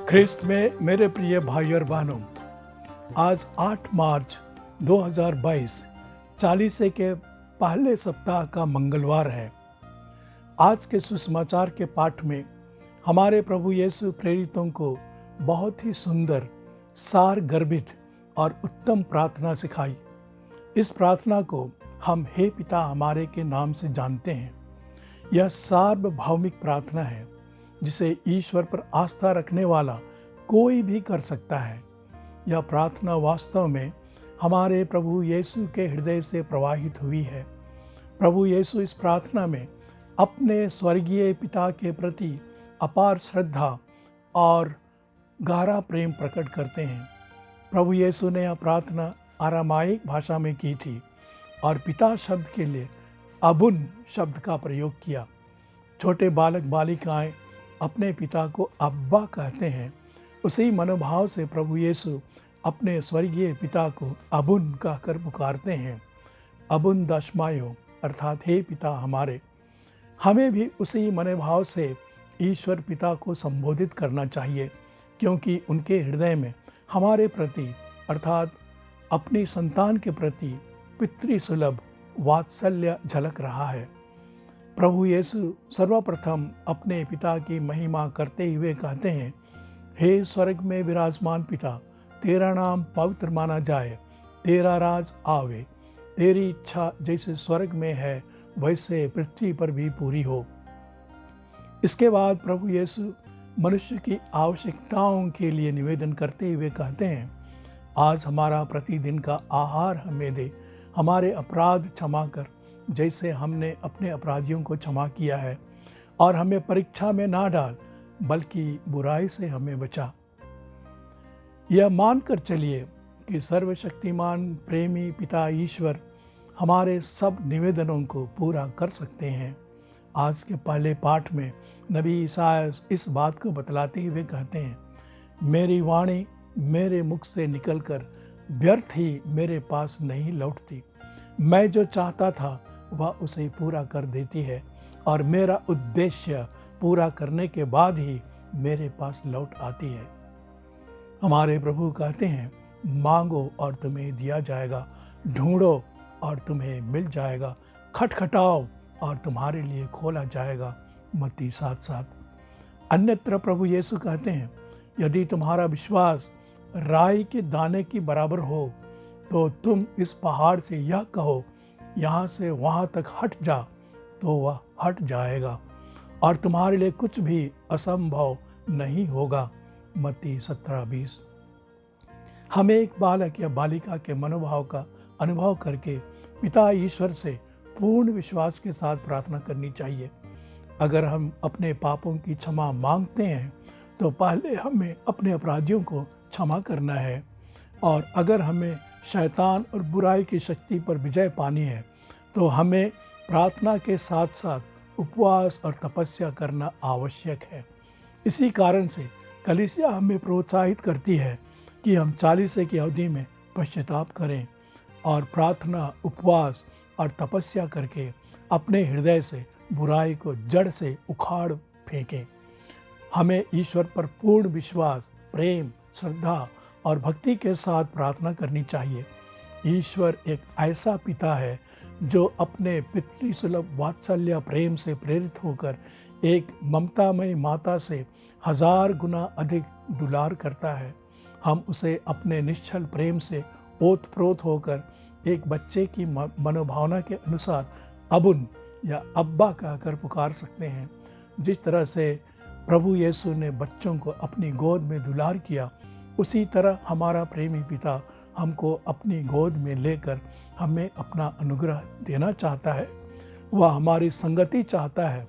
ख्रिस्त में मेरे प्रिय भाई और बहनों, आज 8 मार्च 2022 चालीसे के पहले सप्ताह का मंगलवार है। आज के सुसमाचार के पाठ में हमारे प्रभु यीशु प्रेरितों को बहुत ही सुंदर, सार गर्भित और उत्तम प्रार्थना सिखाई। इस प्रार्थना को हम हे पिता हमारे के नाम से जानते हैं। यह सार्वभौमिक प्रार्थना है जिसे ईश्वर पर आस्था रखने वाला कोई भी कर सकता है। यह प्रार्थना वास्तव में हमारे प्रभु यीशु के हृदय से प्रवाहित हुई है। प्रभु यीशु इस प्रार्थना में अपने स्वर्गीय पिता के प्रति अपार श्रद्धा और गहरा प्रेम प्रकट करते हैं। प्रभु यीशु ने यह प्रार्थना अरामाइक भाषा में की थी और पिता शब्द के लिए अबुन शब्द का प्रयोग किया। छोटे बालक बालिकाएं अपने पिता को अब्बा कहते हैं। उसी मनोभाव से प्रभु यीशु अपने स्वर्गीय पिता को अबुन कहकर पुकारते हैं। अबुन दशमायो अर्थात हे पिता हमारे। हमें भी उसी मनोभाव से ईश्वर पिता को संबोधित करना चाहिए, क्योंकि उनके हृदय में हमारे प्रति अर्थात अपनी संतान के प्रति पितृसुलभ वात्सल्य झलक रहा है। प्रभु यीशु सर्वप्रथम अपने पिता की महिमा करते हुए कहते हैं, हे स्वर्ग में विराजमान पिता, तेरा नाम पवित्र माना जाए, तेरा राज आवे, तेरी इच्छा जैसे स्वर्ग में है वैसे पृथ्वी पर भी पूरी हो। इसके बाद प्रभु यीशु मनुष्य की आवश्यकताओं के लिए निवेदन करते हुए कहते हैं, आज हमारा प्रतिदिन का आहार हमें दे, हमारे अपराध क्षमा कर जैसे हमने अपने अपराधियों को क्षमा किया है, और हमें परीक्षा में ना डाल बल्कि बुराई से हमें बचा। यह मानकर चलिए कि सर्वशक्तिमान प्रेमी पिता ईश्वर हमारे सब निवेदनों को पूरा कर सकते हैं। आज के पहले पाठ में नबी ईसाया इस बात को बतलाते हुए कहते हैं, मेरी वाणी मेरे मुख से निकलकर व्यर्थ ही मेरे पास नहीं लौटती। मैं जो चाहता था वह उसे पूरा कर देती है, और मेरा उद्देश्य पूरा करने के बाद ही मेरे पास लौट आती है। हमारे प्रभु कहते हैं, मांगो और तुम्हें दिया जाएगा, ढूंढो और तुम्हें मिल जाएगा, खटखटाओ और तुम्हारे लिए खोला जाएगा। मत्ती 7:7। अन्यत्र प्रभु यीशु कहते हैं, यदि तुम्हारा विश्वास राई के दाने की बराबर हो तो तुम इस पहाड़ से यह कहो, यहाँ से वहाँ तक हट जा, तो वह हट जाएगा, और तुम्हारे लिए कुछ भी असंभव नहीं होगा। मत्ती 17:20। हमें एक बालक या बालिका के मनोभाव का अनुभव करके पिता ईश्वर से पूर्ण विश्वास के साथ प्रार्थना करनी चाहिए। अगर हम अपने पापों की क्षमा मांगते हैं तो पहले हमें अपने अपराधियों को क्षमा करना है, और अगर हमें शैतान और बुराई की शक्ति पर विजय पानी है तो हमें प्रार्थना के साथ साथ उपवास और तपस्या करना आवश्यक है। इसी कारण से कलीसिया हमें प्रोत्साहित करती है कि हम चालीसे की अवधि में पश्चाताप करें और प्रार्थना, उपवास और तपस्या करके अपने हृदय से बुराई को जड़ से उखाड़ फेंकें। हमें ईश्वर पर पूर्ण विश्वास, प्रेम, श्रद्धा और भक्ति के साथ प्रार्थना करनी चाहिए। ईश्वर एक ऐसा पिता है जो अपने पितृसुलभ वात्सल्य प्रेम से प्रेरित होकर एक ममतामयी माता से 1000 गुना अधिक दुलार करता है। हम उसे अपने निश्चल प्रेम से ओतप्रोत होकर एक बच्चे की मनोभावना के अनुसार अबुन या अब्बा कहकर पुकार सकते हैं। जिस तरह से प्रभु यीशु ने बच्चों को अपनी गोद में दुलार किया, उसी तरह हमारा प्रेमी पिता हमको अपनी गोद में लेकर हमें अपना अनुग्रह देना चाहता है। वह हमारी संगति चाहता है,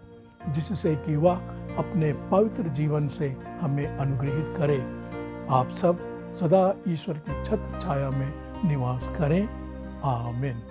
जिससे कि वह अपने पवित्र जीवन से हमें अनुग्रहित करे। आप सब सदा ईश्वर की छत्र छाया में निवास करें। आमीन।